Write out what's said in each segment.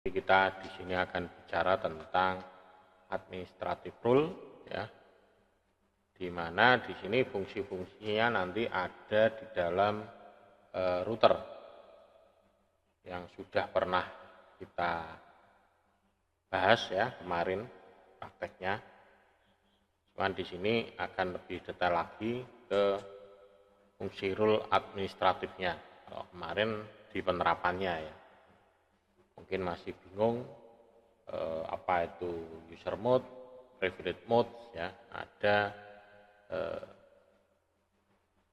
Kita di sini akan bicara tentang administrative rule, ya, di mana di sini fungsi-fungsinya nanti ada di dalam router yang sudah pernah kita bahas ya kemarin prakteknya. Cuman di sini akan lebih detail lagi ke fungsi rule administratifnya. Kalau kemarin di penerapannya ya. Mungkin masih bingung apa itu user mode, private mode ya. Ada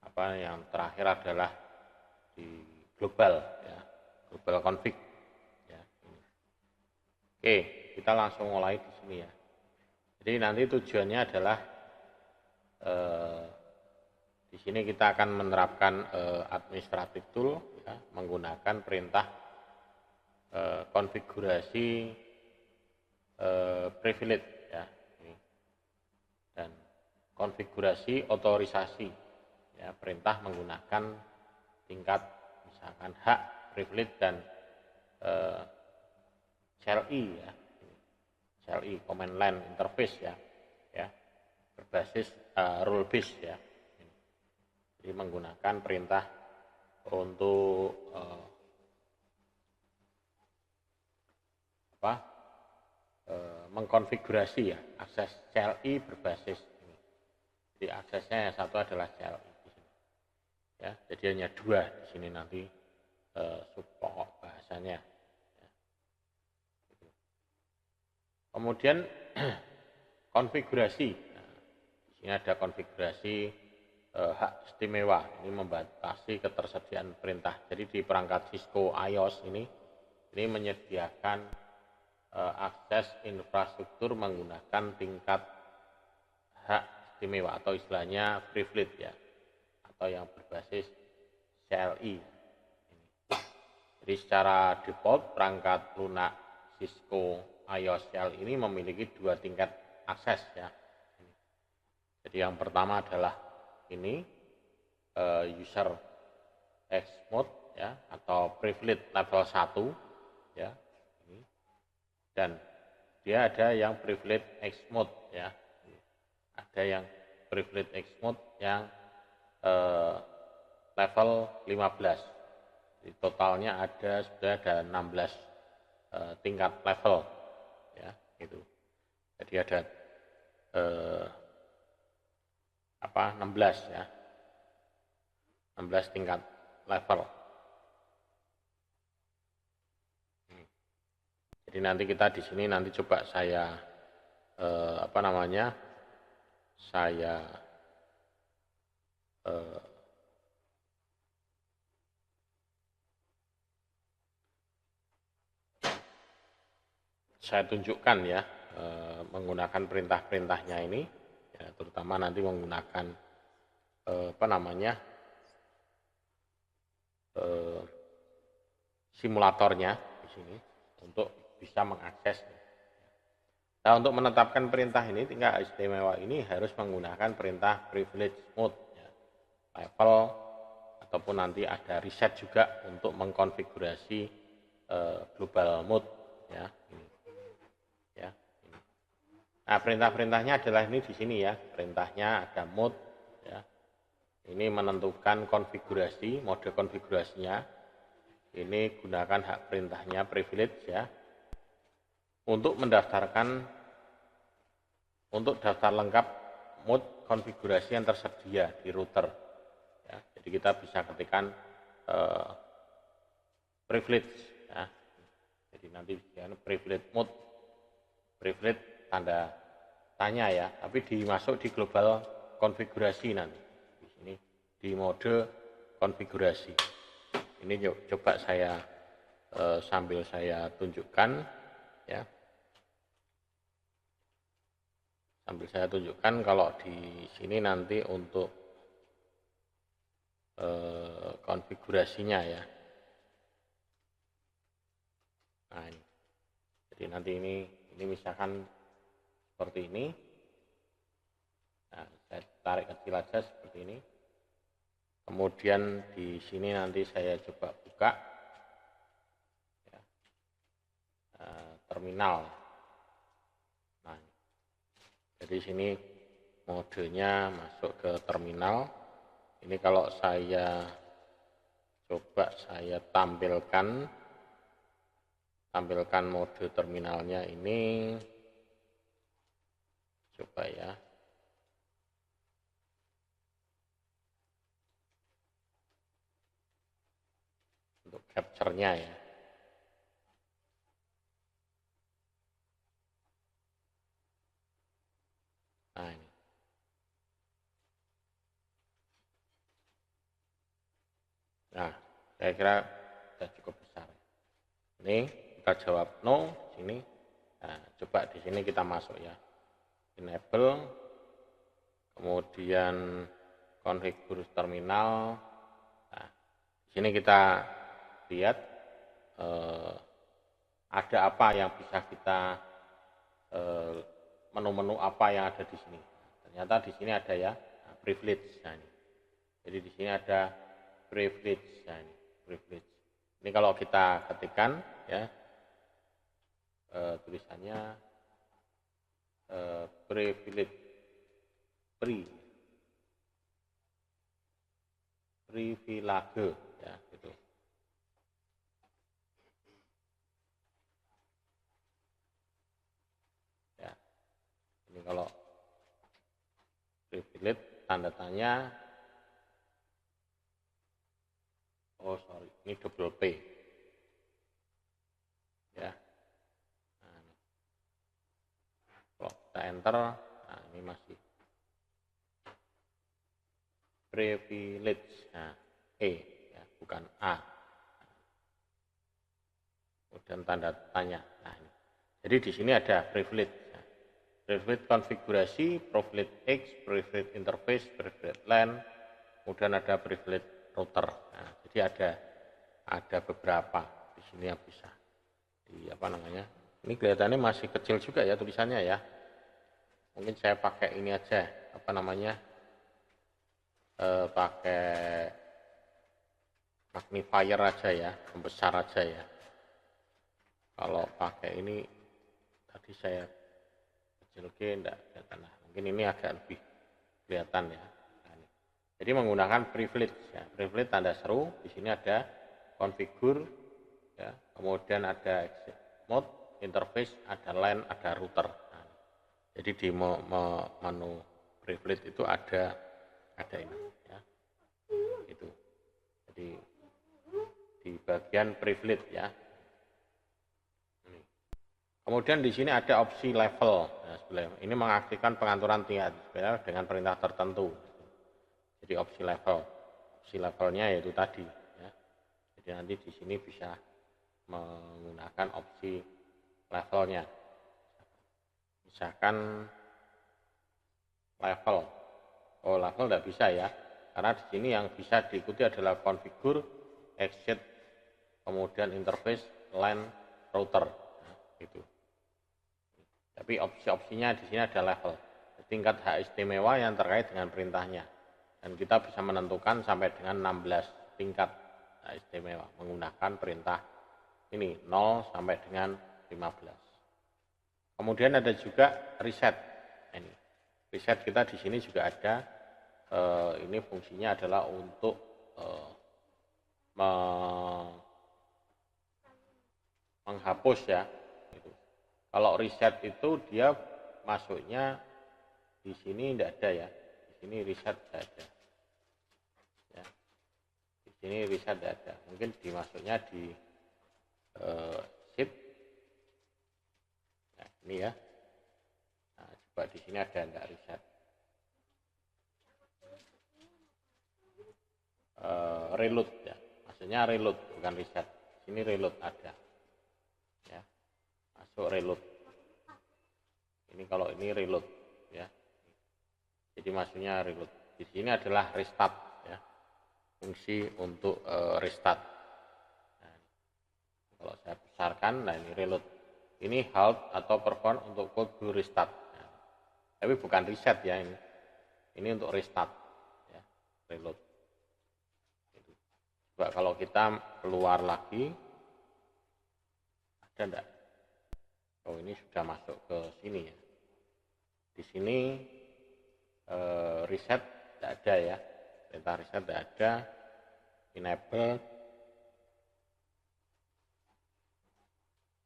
apa yang terakhir adalah di global ya, global config ya. Oke, kita langsung mulai di sini ya. Jadi nanti tujuannya adalah di sini kita akan menerapkan administrative tool ya, menggunakan perintah konfigurasi privilege ya, dan konfigurasi otorisasi ya, perintah menggunakan tingkat misalkan hak, privilege dan CLI ya, CLI command line interface ya, berbasis rule base ya. Jadi menggunakan perintah untuk mengkonfigurasi ya akses CLI berbasis ini. Jadi aksesnya yang satu adalah CLI di sini. Ya, jadi hanya dua di sini nanti pokok bahasanya. Ya. Kemudian konfigurasi. Nah, di sini ada konfigurasi hak istimewa. Ini membatasi ketersediaan perintah. Jadi di perangkat Cisco iOS ini menyediakan akses infrastruktur menggunakan tingkat hak istimewa atau istilahnya privilege ya, atau yang berbasis CLI. Jadi secara default perangkat lunak Cisco iOS CLI ini memiliki dua tingkat akses ya. Jadi yang pertama adalah ini user X mode ya, atau privilege level 1 ya. Dan dia ada yang privilege X mode ya, ada yang privilege X mode yang level 15. Jadi totalnya sudah ada 16 tingkat level ya, gitu. Jadi ada 16 ya, 16 tingkat level. Jadi nanti kita di sini nanti coba saya tunjukkan ya menggunakan perintah-perintahnya ini ya, terutama nanti menggunakan simulatornya di sini untuk bisa mengakses. Nah, untuk menetapkan perintah ini, tingkat istimewa ini harus menggunakan perintah privilege mode ya, level, ataupun nanti ada reset juga untuk mengkonfigurasi global mode ya. Ini. Ya, ini. Nah, perintah-perintahnya adalah ini di sini ya. Perintahnya ada mode ya. Ini menentukan konfigurasi, mode konfigurasinya. Ini gunakan hak perintahnya privilege ya. Untuk daftar lengkap mode konfigurasi yang tersedia di router ya. Jadi kita bisa ketikkan privilege ya. Jadi nanti privilege mode, privilege tanda tanya ya, tapi dimasuk di global konfigurasi nanti di sini di mode konfigurasi. Ini coba saya sambil saya tunjukkan ya. Sambil saya tunjukkan kalau di sini nanti untuk konfigurasinya ya. Nah ini. Jadi nanti ini misalkan seperti ini. Nah, saya tarik kecil aja seperti ini. Kemudian di sini nanti saya coba buka. Ya. terminal. Nah, jadi sini modenya masuk ke terminal. Ini kalau saya coba saya tampilkan mode terminalnya ini, coba ya. Untuk capture-nya ya. Nah, ini. Nah, saya kira sudah cukup besar. Ini kita jawab no sini. Nah, coba di sini kita masuk ya. Enable, kemudian configure terminal. Nah, di sini kita lihat ada apa yang bisa kita menu-menu apa yang ada di sini. Ternyata di sini ada ya privilege. Nah, ini. Jadi di sini ada privilege. Nah, ini privilege. Ini kalau kita ketikkan ya tulisannya privilege privilege ya gitu. Ya. Ini kalau privilege tanda tanya, oh sorry, ini double P ya. Nah, kalau kita enter, nah ini masih privilege, nah E ya, bukan A. Kemudian tanda tanya. Nah, ini. Jadi di sini ada privilege. Nah, privilege konfigurasi, privilege X, privilege interface, privilege LAN, kemudian ada privilege router. Nah, jadi ada beberapa di sini yang bisa di apa namanya. Ini kelihatannya masih kecil juga ya tulisannya ya. Mungkin saya pakai ini aja, apa namanya, pakai magnifier aja ya, membesar aja ya. Kalau pakai ini tadi saya kecilkan enggak kelihatan. Mungkin ini agak lebih kelihatan ya. Nah, ini. Jadi menggunakan privilege ya. Privilege tanda seru, di sini ada configure ya, kemudian ada exit mode, interface, ada LAN, ada router. Nah, jadi di menu privilege itu ada ini ya. Itu. Jadi di bagian privilege ya. Kemudian di sini ada opsi level. Nah, ini mengaktifkan pengaturan tingkat dengan perintah tertentu. Jadi opsi level. Opsi levelnya yaitu tadi. Ya. Jadi nanti di sini bisa menggunakan opsi levelnya. Misalkan level. Oh, level tidak bisa ya. Karena di sini yang bisa diikuti adalah configure, exit, kemudian interface, LAN, router. Nah, itu. Tapi opsi-opsinya di sini ada level, tingkat hak istimewa yang terkait dengan perintahnya. Dan kita bisa menentukan sampai dengan 16 tingkat hak istimewa menggunakan perintah ini 0 sampai dengan 15. Kemudian ada juga reset. Ini reset kita di sini juga ada. Ini fungsinya adalah untuk menghapus ya. Kalau reset itu dia masuknya di sini tidak ada ya. Di sini reset tidak ada. Ya. Di sini reset tidak ada. Mungkin dimasuknya di shift. Nah, ini ya. Nah, coba di sini ada enggak reset. Reload ya. Maksudnya reload bukan reset. Di sini reload ada. Ya. Masuk reload. Ini kalau ini reload ya. Jadi maksudnya reload. Di sini adalah restart ya. Fungsi untuk restart. Nah, kalau saya besarkan, nah ini reload. Ini halt atau perform untuk code to restart. Nah, tapi bukan reset ya ini. Ini untuk restart ya. Reload. Coba kalau kita keluar lagi, ada enggak? Oh, ini sudah masuk ke sini ya. Di sini reset tidak ada ya, perintah reset tidak ada. Enable,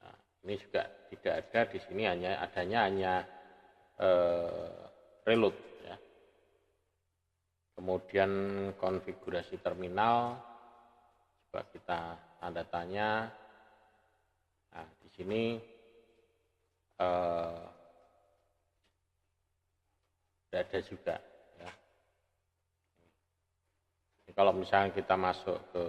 nah, ini juga tidak ada. Di sini adanya reload ya. Kemudian konfigurasi terminal, coba kita tanda tanya. Nah, di sini tidak ada juga ya. Jadi kalau misalnya kita masuk ke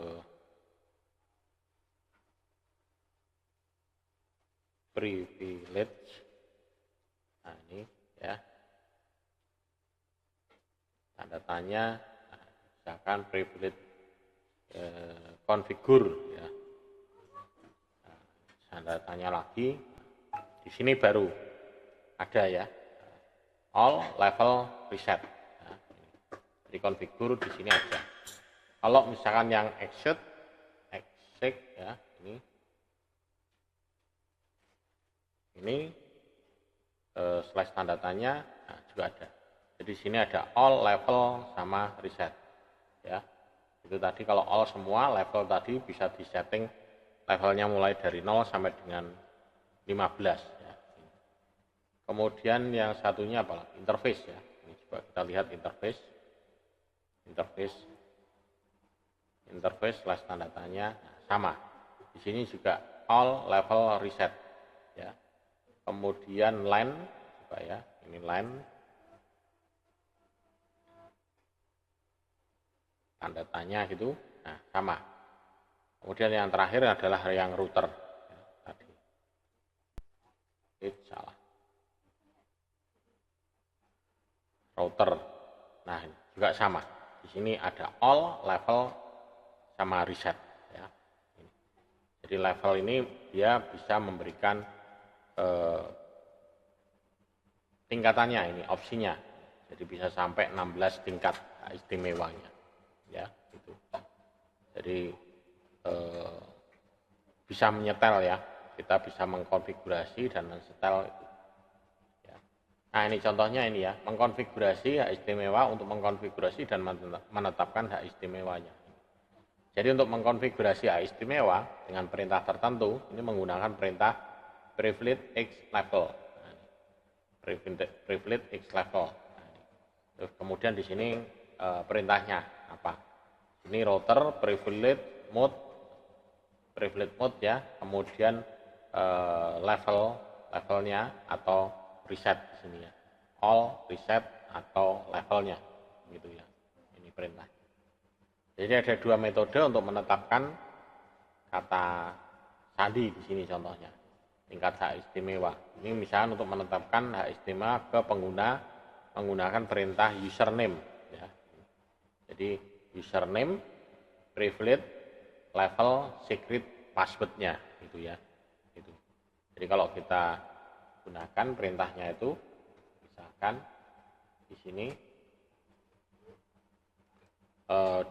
privilege, nah ini ya, tanda tanya, nah, misalkan privilege configure ya, nah, tanda tanya lagi. Di sini baru ada ya, all level reset. Nah, di configure di sini ada. Kalau misalkan yang exit ya, ini slash tanda tanya, nah, juga ada. Jadi di sini ada all level sama reset ya. Itu tadi kalau all semua level tadi bisa disetting levelnya mulai dari 0 sampai dengan 15 ya. Kemudian yang satunya apa? Interface ya. Ini coba kita lihat interface slash tanda tanya, nah, sama. Di sini juga all level reset ya. Kemudian line, coba ya, ini line, tanda tanya gitu, nah sama. Kemudian yang terakhir adalah yang router ya, tadi. Salah. Router, nah juga sama. Di sini ada all level sama reset ya. Jadi level ini dia bisa memberikan tingkatannya, ini opsinya. Jadi bisa sampai 16 tingkat istimewanya ya, itu. Jadi bisa menyetel ya, kita bisa mengkonfigurasi dan mensetel itu ya. Nah, ini contohnya ini ya, mengkonfigurasi hak istimewa untuk mengkonfigurasi dan menetapkan hak istimewanya. Jadi untuk mengkonfigurasi hak istimewa dengan perintah tertentu, ini menggunakan perintah privilege X level. Privilege X level. Terus kemudian di sini perintahnya apa? Ini router privilege mode ya. Kemudian levelnya atau reset di sini ya. All reset atau levelnya gitu ya. Ini perintah. Jadi ada dua metode untuk menetapkan kata sandi di sini contohnya. Tingkat hak istimewa. Ini misalnya untuk menetapkan hak istimewa ke pengguna menggunakan perintah username ya. Jadi username, privilege, level, secret, passwordnya gitu ya. Itu. Jadi kalau kita gunakan perintahnya itu, misalkan di sini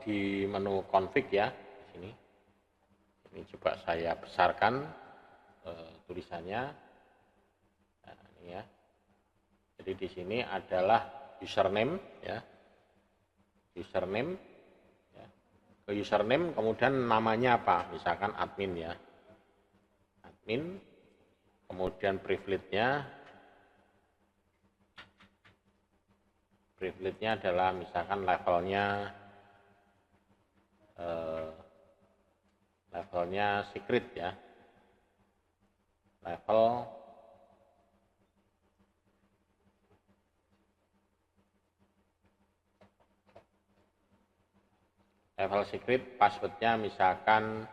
di menu config ya, di sini. Ini coba saya besarkan tulisannya. Nah, ini ya. Jadi di sini adalah username ya. Username ya. Ke username kemudian namanya apa? Misalkan admin ya. Admin. Kemudian privilege-nya adalah misalkan levelnya secret ya. Level secret, passwordnya misalkan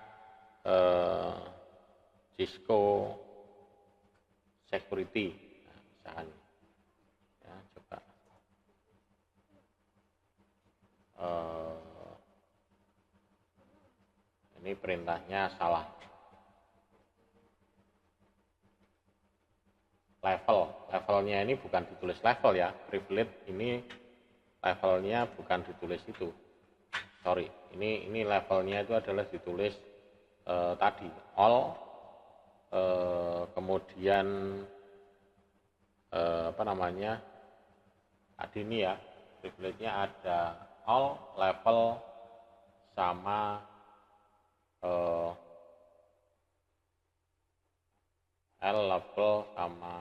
Cisco security, nah, misalkan ya, coba ini perintahnya salah. Levelnya ini bukan ditulis level ya, privilege ini levelnya bukan ditulis itu, sorry, ini levelnya itu adalah ditulis tadi all kemudian apa namanya, tadi ini ya, privilege-nya ada all, level, sama L, level, sama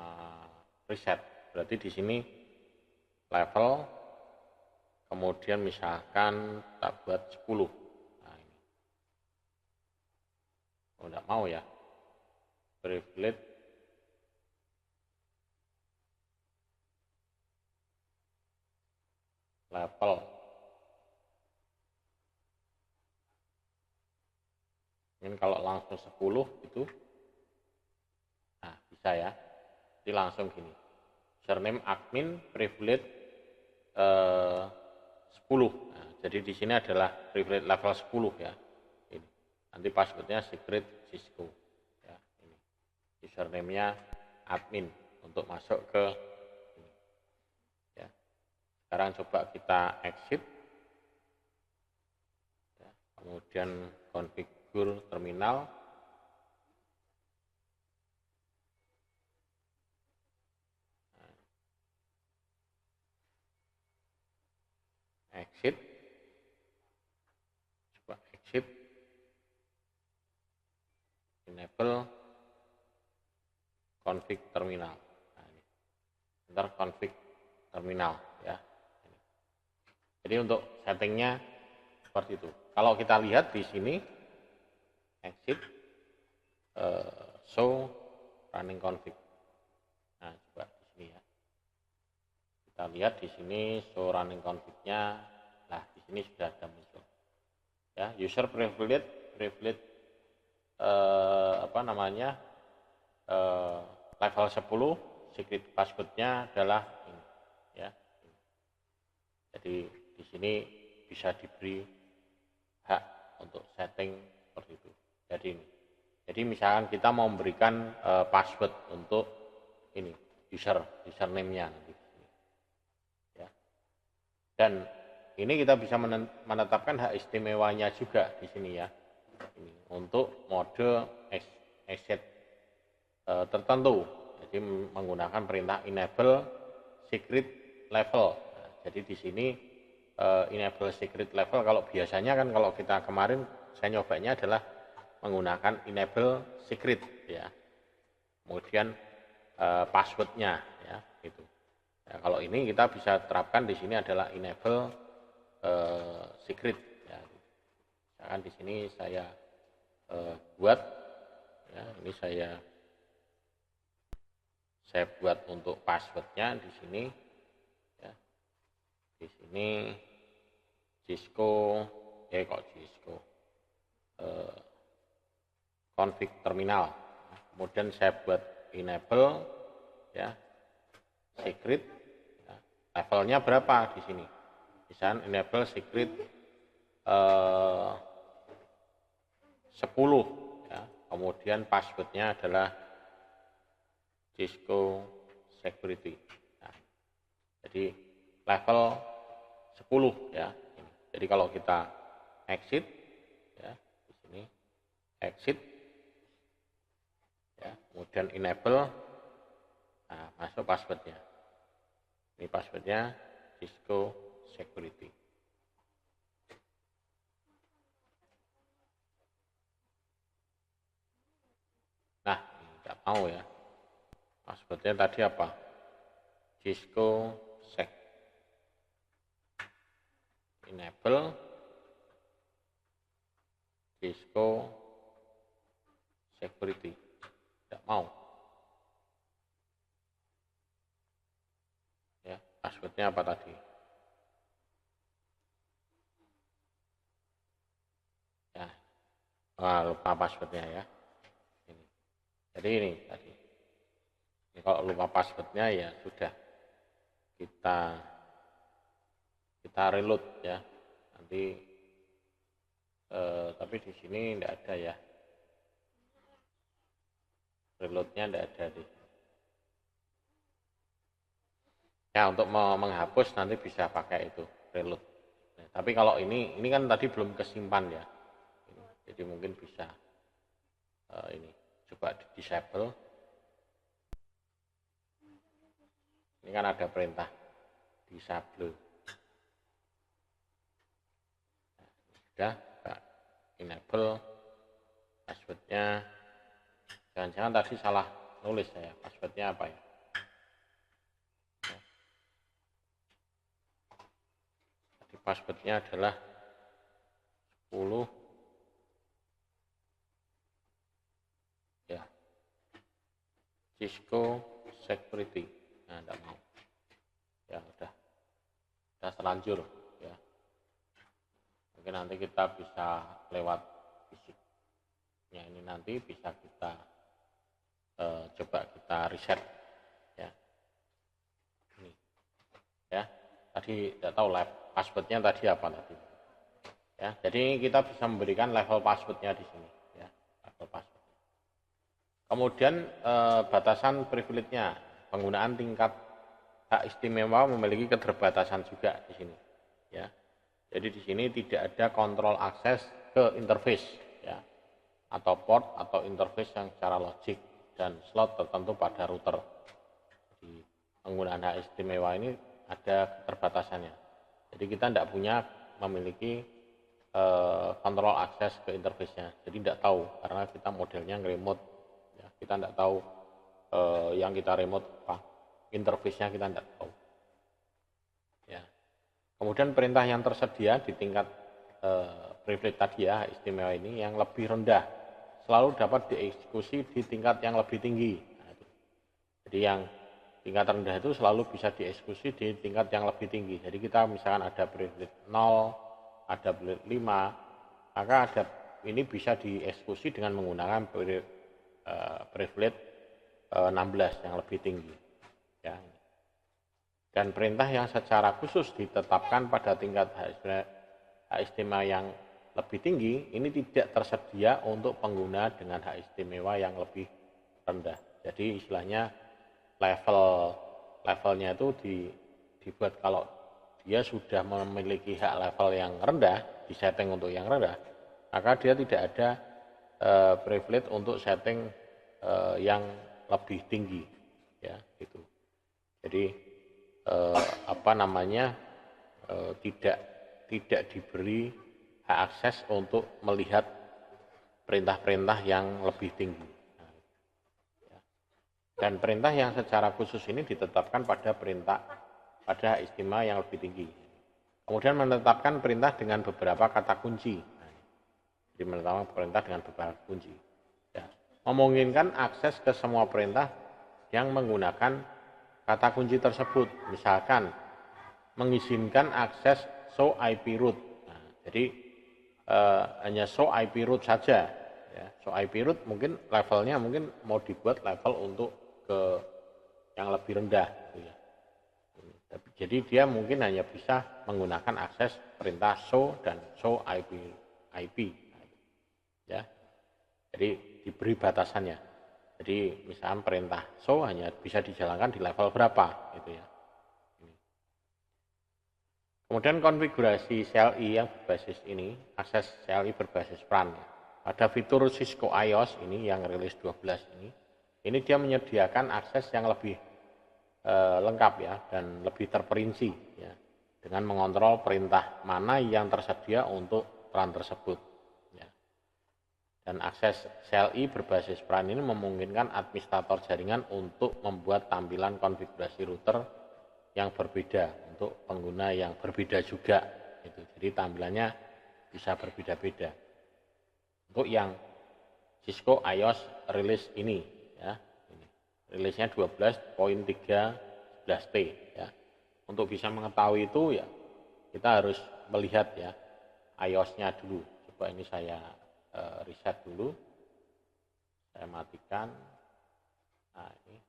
preset. Berarti di sini level, kemudian misalkan tak buat 10. Nah ini, oh enggak mau ya, privilege level. Ini kalau langsung 10 itu, nah bisa ya, jadi langsung gini, username admin privilege 10. Nah, jadi di sini adalah privilege level 10 ya. Ini. Nanti passwordnya secret Cisco. Ya, ini. Username-nya admin untuk masuk ke ini. Ya. Sekarang coba kita exit. Ya. Kemudian configure terminal. Exit, coba exit, enable config terminal. Nah, ini. Ntar config terminal ya. Jadi untuk settingnya seperti itu. Kalau kita lihat di sini exit, show running config. Nah coba di sini ya. Kita lihat di sini show running config-nya. Nah, di sini sudah ada muncul. Ya, user privilege apa namanya? Level 10, secret password-nya adalah ini, ya. Jadi di sini bisa diberi hak untuk setting seperti itu. Jadi ini. Jadi misalkan kita mau memberikan password untuk ini, username-nya nanti. Ya. Dan ini kita bisa menetapkan hak istimewanya juga di sini ya. Ini untuk mode exit tertentu. Jadi menggunakan perintah enable secret level. Nah, jadi di sini enable secret level, kalau biasanya kan kalau kita kemarin saya nyobanya adalah menggunakan enable secret ya. Kemudian passwordnya ya itu. Ya, kalau ini kita bisa terapkan di sini adalah enable secret ya. Misalkan di sini saya buat ya, ini saya buat untuk passwordnya di sini ya. Di sini Cisco config terminal. Kemudian saya buat enable ya secret ya. Levelnya berapa di sini? Misalnya enable secret 10 ya. Kemudian passwordnya adalah Cisco security. Nah, jadi level 10 ya. Jadi kalau kita exit ya di sini exit ya, kemudian enable, nah masuk passwordnya. Ini passwordnya Cisco security. Nah, nggak mau ya. Passwordnya tadi apa? Cisco sec. Enable Cisco security. Tidak mau. Ya, passwordnya apa tadi? Ya, lupa passwordnya ya. Ini. Jadi ini tadi. Ini kalau lupa passwordnya ya sudah kita reload ya. Nanti tapi di sini tidak ada ya. Reloadnya tidak ada di. Ya untuk menghapus nanti bisa pakai itu reload. Nah, tapi kalau ini kan tadi belum kesimpan ya. Jadi mungkin bisa ini coba di disable. Ini kan ada perintah disable. Sudah, enable passwordnya. Jangan-jangan tadi salah nulis saya, passwordnya apa ya? Tadi passwordnya adalah 10 ya, Cisco Security. Nah, enggak mau ya, udah terlanjur ya. Mungkin nanti kita bisa lewat fisiknya, ini nanti bisa kita coba kita reset ya. Ini ya, tadi tidak tahu passwordnya tadi apa tadi ya. Jadi kita bisa memberikan level passwordnya di sini ya, level password. Kemudian batasan privilege-nya, penggunaan tingkat hak istimewa memiliki keterbatasan juga di sini ya. Jadi di sini tidak ada kontrol akses ke interface ya, atau port atau interface yang secara logik dan slot tertentu pada router. Di penggunaan hak istimewa ini ada keterbatasannya. Jadi kita tidak memiliki kontrol akses ke interface-nya. Jadi tidak tahu karena kita modelnya remote. Ya, kita tidak tahu yang kita remote apa, interface-nya kita tidak tahu. Ya. Kemudian perintah yang tersedia di tingkat privilege tadi ya, istimewa ini yang lebih rendah selalu dapat dieksekusi di tingkat yang lebih tinggi. Nah, jadi yang tingkat rendah itu selalu bisa dieksekusi di tingkat yang lebih tinggi. Jadi kita misalkan ada privilege 0, ada privilege 5, maka ini bisa dieksekusi dengan menggunakan privilege 16 yang lebih tinggi. Ya. Dan perintah yang secara khusus ditetapkan pada tingkat hak istimewa yang lebih tinggi ini tidak tersedia untuk pengguna dengan hak istimewa yang lebih rendah. Jadi istilahnya levelnya itu dibuat kalau dia sudah memiliki hak level yang rendah, disetting untuk yang rendah, maka dia tidak ada privilege untuk setting yang lebih tinggi ya gitu. Jadi tidak diberi hak akses untuk melihat perintah-perintah yang lebih tinggi. Dan perintah yang secara khusus ini ditetapkan pada hak istimewa yang lebih tinggi. Kemudian menetapkan perintah dengan beberapa kata kunci. Jadi menetapkan perintah dengan beberapa kunci. Ya. Memungkinkan akses ke semua perintah yang menggunakan kata kunci tersebut. Misalkan mengizinkan akses show IP root. Nah, jadi hanya show IP root saja ya. Show IP root mungkin levelnya mau dibuat level untuk ke yang lebih rendah gitu ya. Jadi dia mungkin hanya bisa menggunakan akses perintah show dan show IP ya. Jadi diberi batasannya. Jadi misalnya perintah show hanya bisa dijalankan di level berapa gitu ya. Kemudian konfigurasi CLI yang berbasis ini, akses CLI berbasis PRAN. Pada fitur Cisco iOS ini yang rilis 12 ini dia menyediakan akses yang lebih lengkap ya dan lebih terperinci ya, dengan mengontrol perintah mana yang tersedia untuk PRAN tersebut. Ya. Dan akses CLI berbasis PRAN ini memungkinkan administrator jaringan untuk membuat tampilan konfigurasi router yang berbeda untuk pengguna yang berbeda juga itu. Jadi tampilannya bisa berbeda-beda. Untuk yang Cisco iOS rilis ini ya. Ini. Rilisnya 12.3.11t ya. Untuk bisa mengetahui itu ya kita harus melihat ya iOS-nya dulu. Coba ini saya reset dulu. Saya matikan. Nah, ini.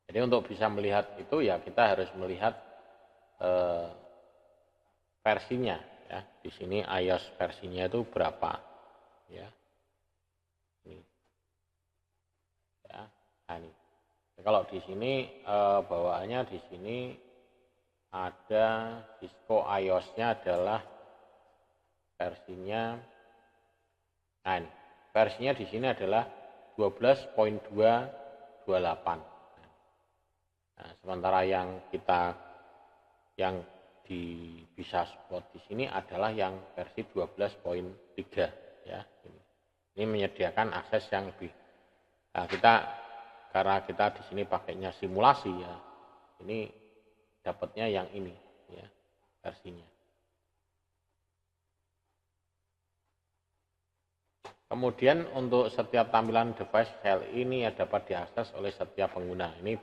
Jadi untuk bisa melihat itu ya kita harus melihat versinya ya. Di sini iOS versinya itu berapa ya. Ini. Ya, nah ini. Kalau di sini bawaannya di sini ada Cisco iOS-nya adalah versinya nah ini. versinya di sini adalah 12.228. Nah, sementara yang bisa support di sini adalah yang versi 12.3 ya. Ini menyediakan akses yang lebih. Nah, karena kita di sini pakainya simulasi ya. Ini dapatnya yang ini ya versinya. Kemudian untuk setiap tampilan device CLI ini dapat diakses oleh setiap pengguna. Ini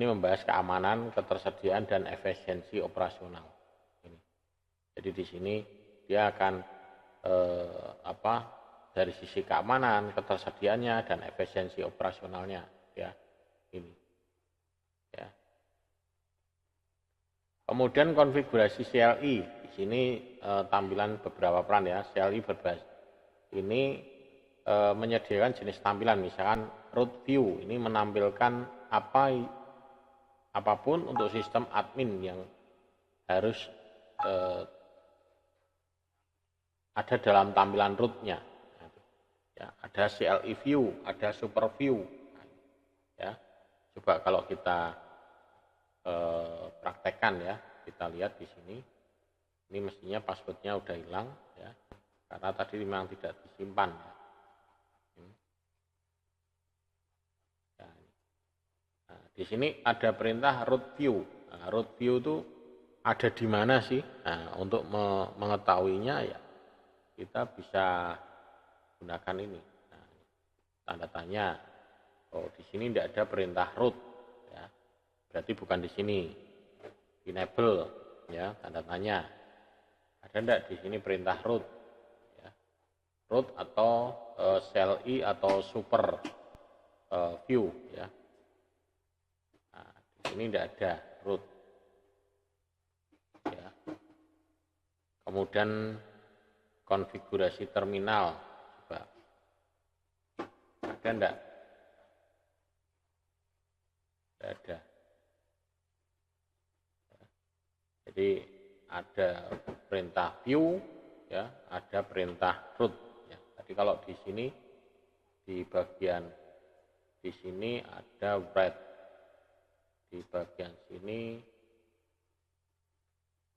membahas keamanan, ketersediaan dan efisiensi operasional. Jadi di sini dia akan dari sisi keamanan, ketersediaannya dan efisiensi operasionalnya ya. Ini. Ya. Kemudian konfigurasi CLI. Di sini tampilan beberapa peran ya. CLI berbasis ini menyediakan jenis tampilan, misalkan root view ini menampilkan apapun untuk sistem admin yang harus ada dalam tampilan rootnya. Ya, ada CLI view, ada super view. Ya, coba kalau kita praktekkan ya, kita lihat di sini. Ini mestinya passwordnya udah hilang ya. Karena tadi memang tidak disimpan. Nah, di sini ada perintah root view. Nah, root view itu ada di mana sih? Nah, untuk mengetahuinya ya kita bisa gunakan ini. Nah, tanda tanya. Oh, di sini tidak ada perintah root. Ya. Berarti bukan di sini. Enable, ya, tanda tanya. Ada tidak di sini perintah root? Root atau CLI atau super view ya. Nah, di sini tidak ada root. Ya. Kemudian konfigurasi terminal, coba ada enggak? Tidak ada. Jadi ada perintah view, ya, ada perintah root. Jadi kalau di sini di bagian di sini ada write, di bagian sini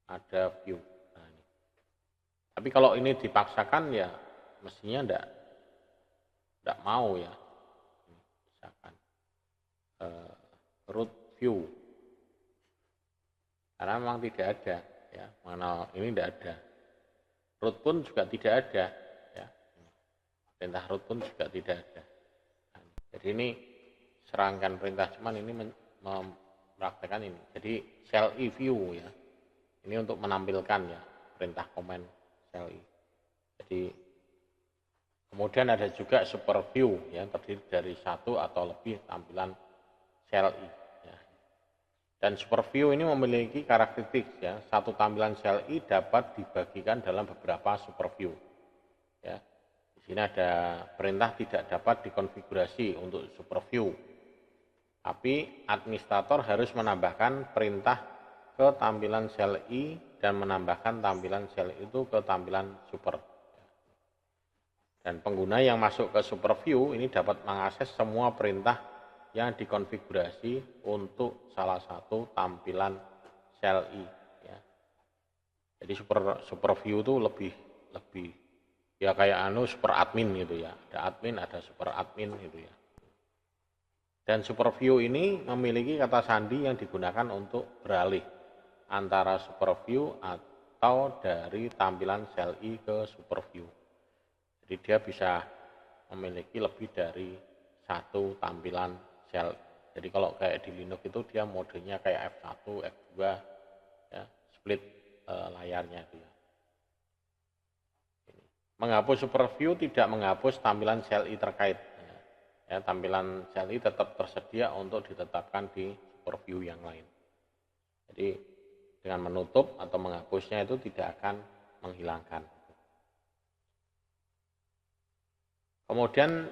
ada view. Nah, ini. Tapi kalau ini dipaksakan ya mestinya enggak mau ya. Misalkan root view, karena memang tidak ada ya. Mana ini tidak ada. Root pun juga tidak ada. Perintah root pun juga tidak ada. Nah, jadi ini serangkaian perintah, cuman ini mempraktekkan ini. Jadi CLI view ya. Ini untuk menampilkan ya perintah komen CLI. Jadi kemudian ada juga super view yang terdiri dari satu atau lebih tampilan CLI ya. Dan super view ini memiliki karakteristik ya. Satu tampilan CLI dapat dibagikan dalam beberapa super view. Ya. Di sini ada perintah tidak dapat dikonfigurasi untuk super view. Tapi administrator harus menambahkan perintah ke tampilan CLI dan menambahkan tampilan CLI itu ke tampilan super. Dan pengguna yang masuk ke super view ini dapat mengakses semua perintah yang dikonfigurasi untuk salah satu tampilan CLI. Ya. Jadi super view itu lebih ya kayak super admin gitu ya. Ada admin, ada super admin gitu ya. Dan super view ini memiliki kata sandi yang digunakan untuk beralih antara super view atau dari tampilan CLI ke super view. Jadi dia bisa memiliki lebih dari satu tampilan CLI. Jadi kalau kayak di Linux itu dia modenya kayak F1, F2 ya, split layarnya itu ya. Menghapus super view tidak menghapus tampilan CLI terkait. Ya, tampilan CLI tetap tersedia untuk ditetapkan di super view yang lain. Jadi dengan menutup atau menghapusnya itu tidak akan menghilangkan. Kemudian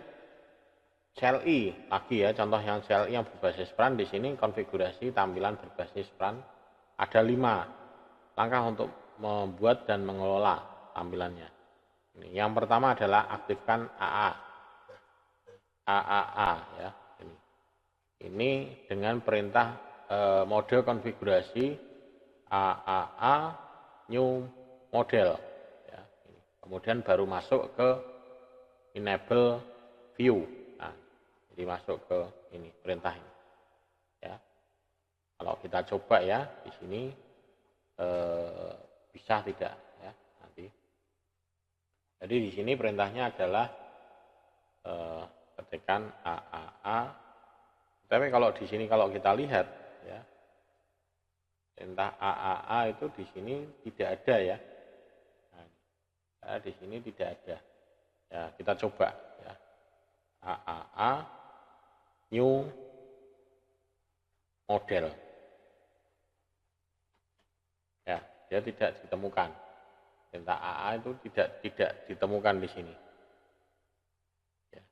CLI lagi ya, contoh yang CLI yang berbasis peran di sini konfigurasi tampilan berbasis peran ada 5 langkah untuk membuat dan mengelola tampilannya. Yang pertama adalah aktifkan AAA ya. Ini dengan perintah mode konfigurasi AAA new model ya. Kemudian baru masuk ke enable view. Nah, jadi masuk ke ini perintah ini ya. Kalau kita coba ya di sini bisa tidak ya nanti. Jadi di sini perintahnya adalah ketikkan AAA. Tapi kalau di sini kalau kita lihat ya, perintah AAA itu di sini tidak ada ya. Nah, di sini tidak ada. Ya, kita coba ya. AAA new model. Ya, dia tidak ditemukan. Perintah AA itu tidak ditemukan di sini. Ya.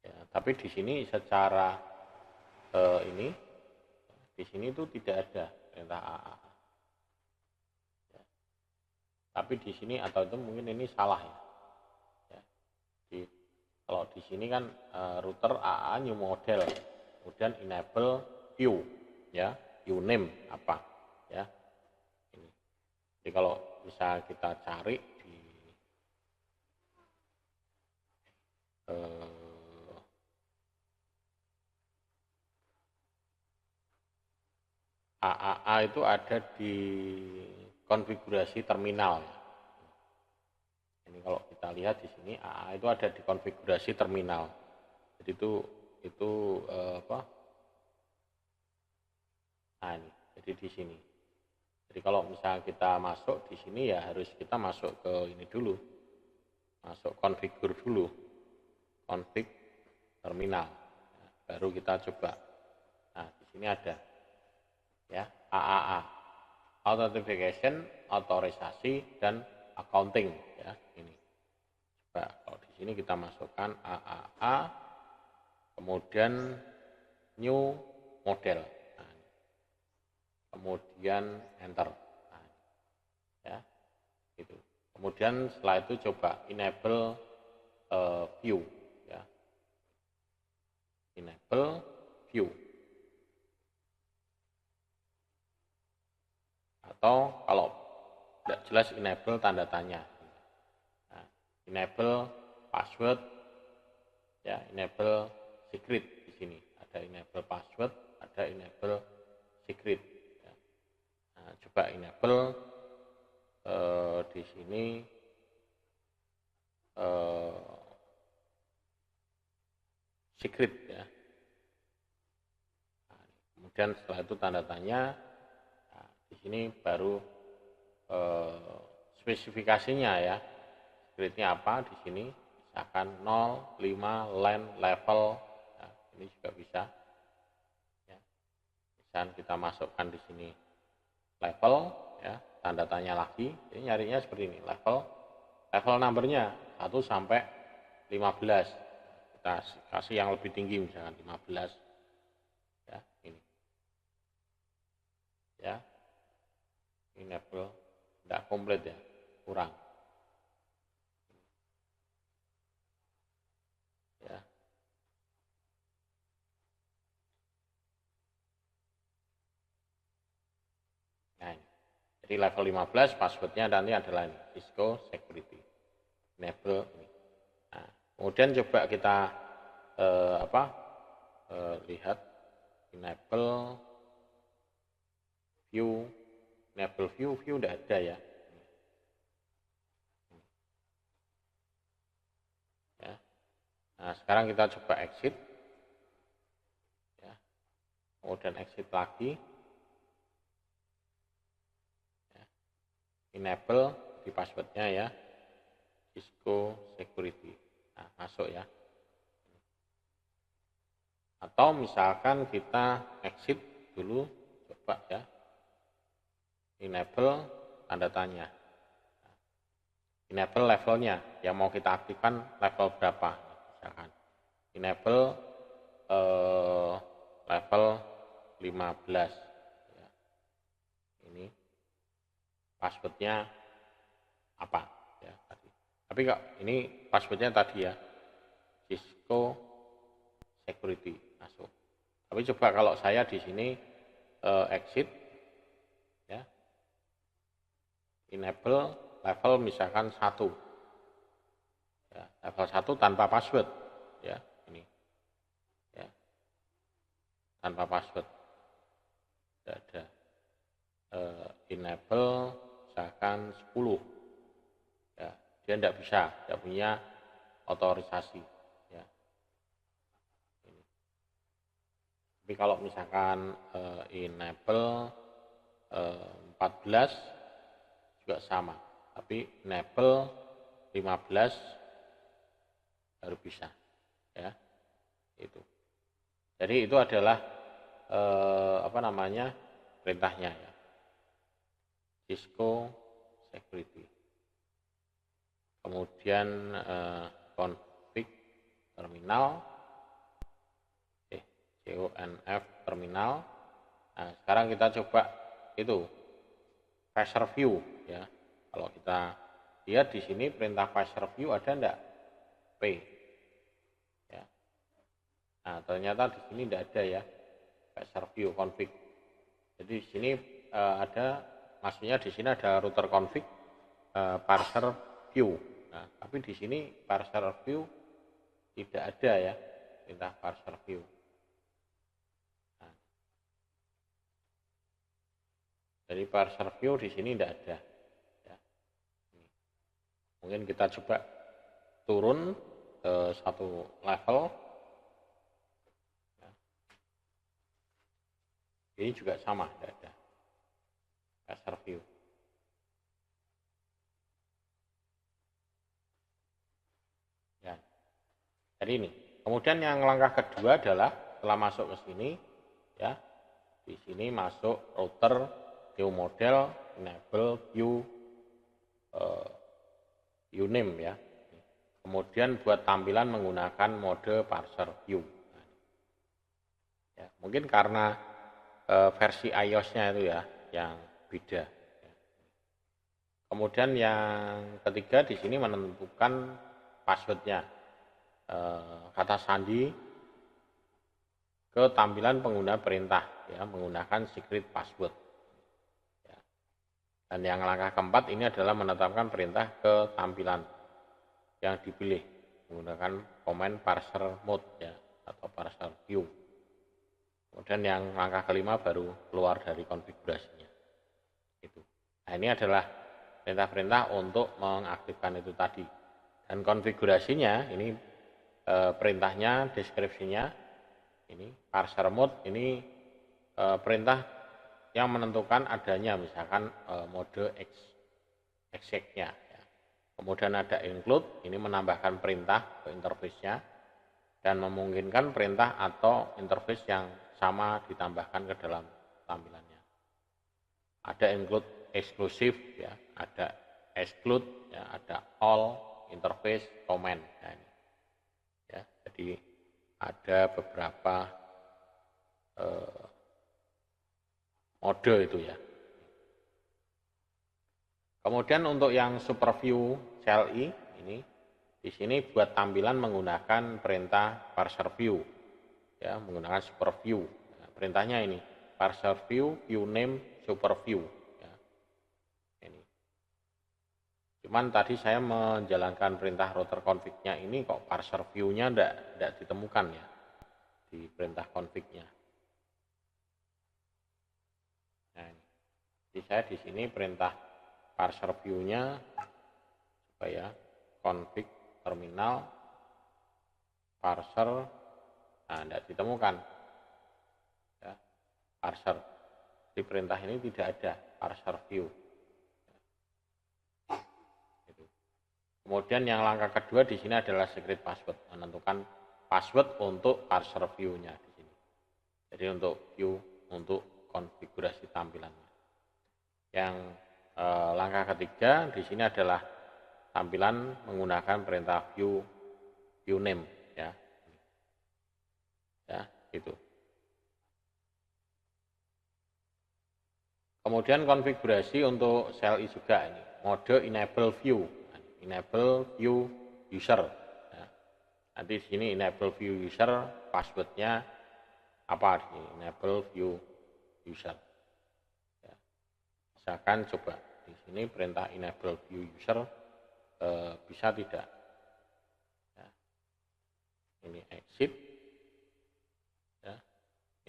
Ya, tapi di sini secara ini di sini itu tidak ada perintah AA. Ya. Tapi di sini atau itu mungkin ini salah ya. Ya. Kalau di sini kan router AA new model, kemudian enable view, ya view name apa, ya ini. Jadi kalau bisa kita cari di AAA itu ada di konfigurasi terminal. Ini kalau kita lihat di sini AA itu ada di konfigurasi terminal. Jadi itu apa? Nah ini, jadi di sini. Jadi kalau misalnya kita masuk di sini ya harus kita masuk ke ini dulu, masuk konfigur dulu, config terminal. Nah, baru kita coba. Nah di sini ada ya AAA, authentication, otorisasi dan accounting ya ini. Coba kalau di sini kita masukkan AAA, kemudian new model, nah, kemudian enter, nah, ya itu. Kemudian setelah itu coba enable view, ya enable view. Atau kalau tidak jelas enable tanda tanya. Nah, enable password, ya enable secret di sini. Ada enable password, ada enable secret. Ya. Nah, coba enable di sini secret ya. Nah, kemudian setelah itu tanda tanya. Nah, di sini baru spesifikasinya ya. Secretnya apa di sini? Misalkan 0, 5, LAN, level. Nah, ini juga bisa. Ya. Misalkan kita masukkan di sini level, ya tanda tanya lagi. Ini nyarinya seperti ini, level numbernya 1 sampai 15. Kita kasih yang lebih tinggi misalkan 15. Ya, ini. Ya. Enable tidak komplit ya, kurang. Ya. Nah, ini. Jadi level 15 passwordnya nanti adalah ini, Cisco Security. Enable ini. Nah, kemudian coba kita lihat enable view tidak ada ya. Ya. Nah, sekarang kita coba exit. Ya. Kemudian exit lagi. Ya. Enable di passwordnya ya. Cisco Security. Nah, masuk ya. Atau misalkan kita exit dulu, coba ya. Enable tanda tanya. Enable levelnya yang mau kita aktifkan level berapa, misalkan enable level 15 ya. Ini passwordnya apa ya tadi. Tapi kok ini passwordnya tadi ya, Cisco Security masuk. Tapi coba kalau saya di sini exit, ya, enable level misalkan 1, ya, level 1 tanpa password, ya, ini, ya, tanpa password, tidak ada. Enable misalkan 10, ya, dia tidak bisa, tidak punya otorisasi, ya. Ini. Tapi kalau misalkan enable 14 juga sama, tapi enable 15 baru bisa, ya, itu. Jadi itu adalah perintahnya, ya, Cisco Security. Kemudian config terminal, conf terminal. Nah, sekarang kita coba itu parser view, ya. Kalau kita lihat di sini perintah parser view ada enggak? P. Ya. Nah, ternyata di sini tidak ada, ya, parser view config. Jadi di sini maksudnya di sini ada router config parser view. Nah, tapi di sini parser view tidak ada, ya, perintah parser view. Nah, jadi parser view di sini tidak ada, ya. Mungkin kita coba turun ke satu level. Ya. Ini juga sama, tidak ada parser view. Ya. Jadi ini. Kemudian yang langkah kedua adalah setelah masuk ke sini, ya, di sini masuk router view model, enable view uname, ya. Kemudian buat tampilan menggunakan mode parser view. Ya, mungkin karena versi iOS-nya itu, ya, yang beda. Ya. Kemudian yang ketiga di sini menentukan passwordnya. Kata sandi ke tampilan pengguna perintah, ya, menggunakan secret password, ya. Dan yang langkah keempat ini adalah menetapkan perintah ke tampilan yang dipilih menggunakan command parser mode, ya, atau parser view. Kemudian yang langkah kelima baru keluar dari konfigurasinya. Itu. Nah, ini adalah perintah-perintah untuk mengaktifkan itu tadi. Dan konfigurasinya ini perintahnya, deskripsinya, ini parser mode, ini perintah yang menentukan adanya misalkan mode exec-nya, ya. Kemudian ada include, ini menambahkan perintah ke interface-nya dan memungkinkan perintah atau interface yang sama ditambahkan ke dalam tampilannya. Ada include eksklusif, ya, ada exclude, ya, ada all, interface, command. Nah, ini. Ya, jadi ada beberapa mode itu, ya. Kemudian untuk yang super view CLI ini di sini buat tampilan menggunakan perintah parser view, ya, menggunakan super view. Nah, perintahnya ini parser view name super view, ya. Ini. Cuman tadi saya menjalankan perintah router config-nya ini kok parser view-nya tidak ditemukan, ya, di perintah config-nya. Nah, ini. Jadi saya di sini perintah parser view-nya supaya config terminal parser, nah, tidak ditemukan, ya, parser. Di perintah ini tidak ada parser view. Kemudian yang langkah kedua di sini adalah secret password, menentukan password untuk parser view-nya di sini. Jadi untuk view, untuk konfigurasi tampilannya. Yang langkah ketiga di sini adalah tampilan menggunakan perintah view name, ya. Ya, gitu. Kemudian konfigurasi untuk CLI juga ini, mode enable view. enable view user. Ya. Nanti di sini enable view user, passwordnya apa? Enable view user. Ya. Misalkan coba di sini perintah enable view user bisa tidak? Ya. Ini exit, ya.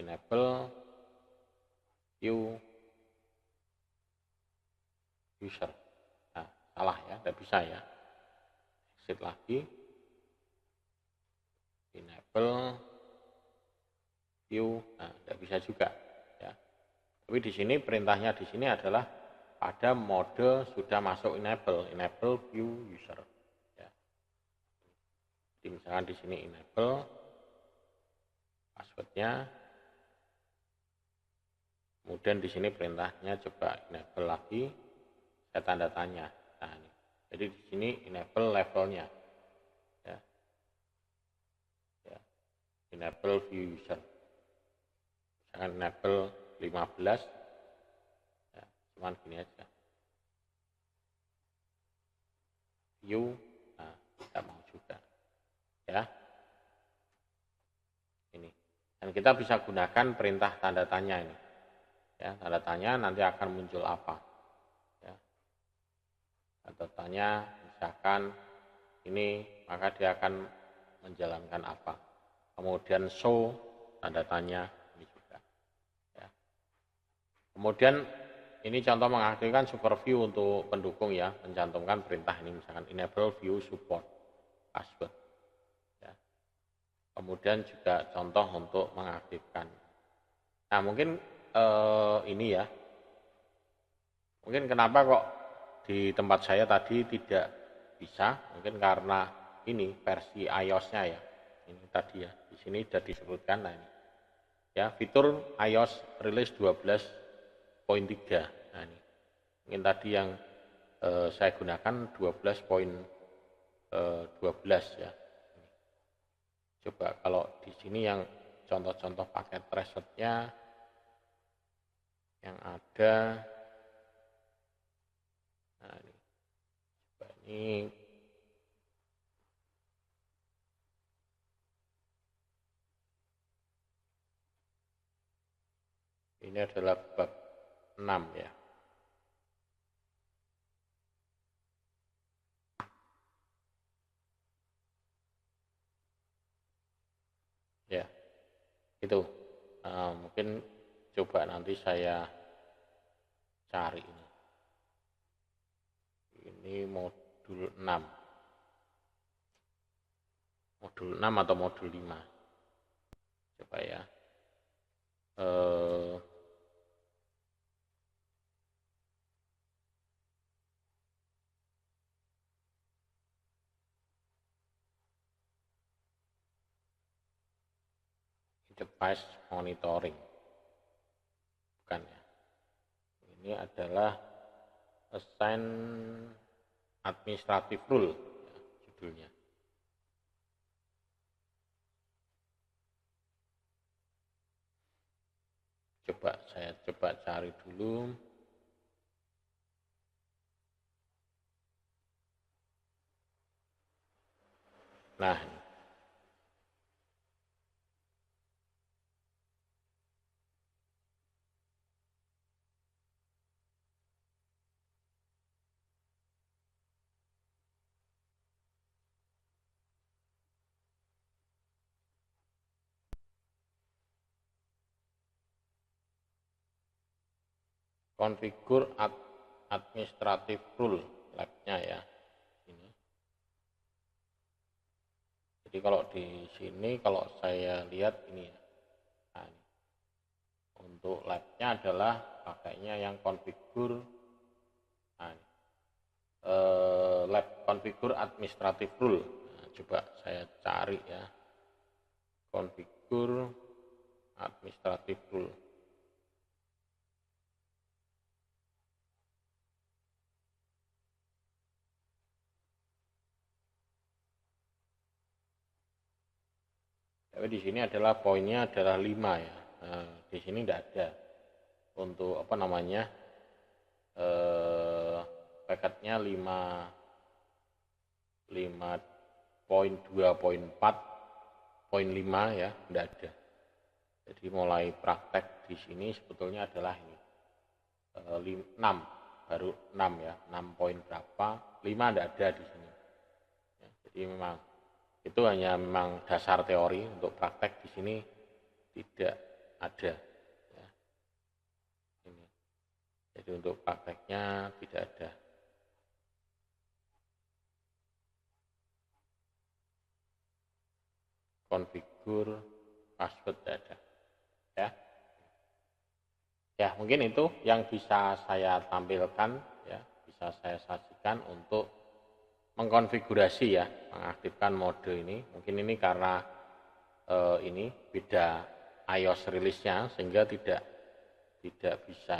Enable view user. Nah, salah ya, tidak bisa ya. Exit lagi, enable view, nah tidak bisa juga ya. Tapi di sini perintahnya di sini adalah pada mode sudah masuk enable view user ya. Jadi misalkan di sini enable passwordnya, kemudian di sini perintahnya coba enable lagi, saya tanda tanya. Nah, ini. Jadi di sini enable levelnya ya. Ya. Enable view user. Misalkan enable 15 ya, cuman gini aja. View, nah kita mau juga ya. Ini. Dan kita bisa gunakan perintah tanda tanya ini. Ya, tanda tanya nanti akan muncul apa? Ya. Tanda tanya misalkan ini, maka dia akan menjalankan apa? Kemudian show tanda tanya ini juga. Ya. Kemudian ini contoh mengaktifkan super view untuk pendukung ya, mencantumkan perintah ini misalkan enable view support password. Ya. Kemudian juga contoh untuk mengaktifkan. Nah mungkin ini ya, mungkin kenapa kok di tempat saya tadi tidak bisa, mungkin karena ini versi iOS-nya ya, ini tadi ya, di sini sudah disebutkan. Nah ini ya, fitur iOS rilis 12.3. Nah ini mungkin tadi yang saya gunakan 12.12 ya. Coba kalau di sini yang contoh-contoh paket resetnya yang ada, nah ini, coba ini adalah bab 6 ya. Ya, itu mungkin coba nanti saya cari ini. Ini modul 6. Modul 6 atau modul 5. Coba ya. Device monitoring. Bukan ya. Ini adalah assign administrative rule ya, judulnya. Saya coba cari dulu. Nah, konfigur administrative rule labnya ya. Ini. Jadi kalau di sini kalau saya lihat ini ya. Nah, ini. Untuk labnya adalah pakainya yang konfigur. Nah, ini. Lab konfigur administrative rule. Nah, coba saya cari ya. Konfigur administrative rule. Tapi di sini adalah poinnya adalah 5 ya. Nah, di sini tidak ada untuk apa namanya paketnya 5 5.2.4.5 ya, enggak ada. Jadi mulai praktek di sini sebetulnya adalah ini 6, baru 6 ya, 6 poin berapa, 5 enggak ada di sini. Ya, jadi memang itu hanya memang dasar teori, untuk praktek di sini tidak ada. Ya. Ini. Jadi untuk prakteknya tidak ada. Konfigur password ada. Ya. Ya, mungkin itu yang bisa saya tampilkan ya, bisa saya sajikan untuk mengkonfigurasi ya, mengaktifkan mode ini. Mungkin ini karena ini beda iOS rilisnya sehingga tidak bisa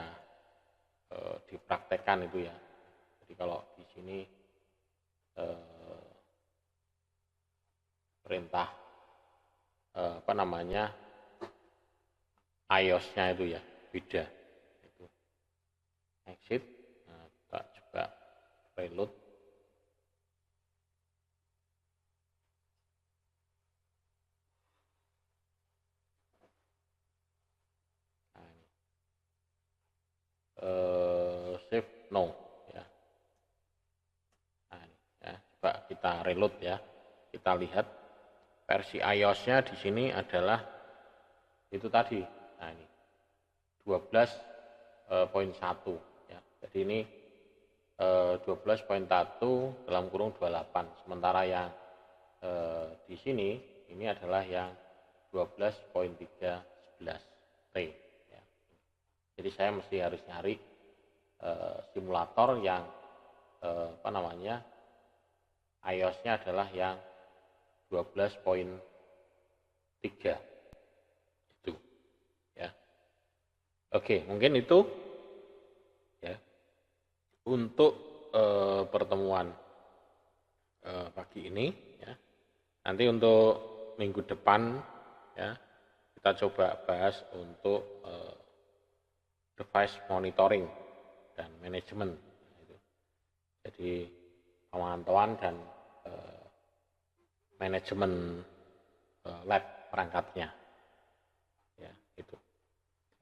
dipraktekkan itu ya. Jadi kalau di sini perintah apa namanya iOS-nya itu ya beda. Itu exit. Nah, kita coba reload. Save no ya. Nah, ini, ya. Coba kita reload ya. Kita lihat versi iOS-nya di sini adalah itu tadi. Nah, ini 12.1 ya. Jadi ini 12.1 dalam kurung 28. Sementara yang di sini ini adalah yang 12.311T ya. Jadi saya mesti harus nyari simulator yang apa namanya iOS-nya adalah yang 12.3 itu ya. Oke, mungkin itu ya untuk pertemuan pagi ini ya. Nanti untuk minggu depan ya kita coba bahas untuk device monitoring dan manajemen. Jadi pemantauan dan manajemen lab perangkatnya.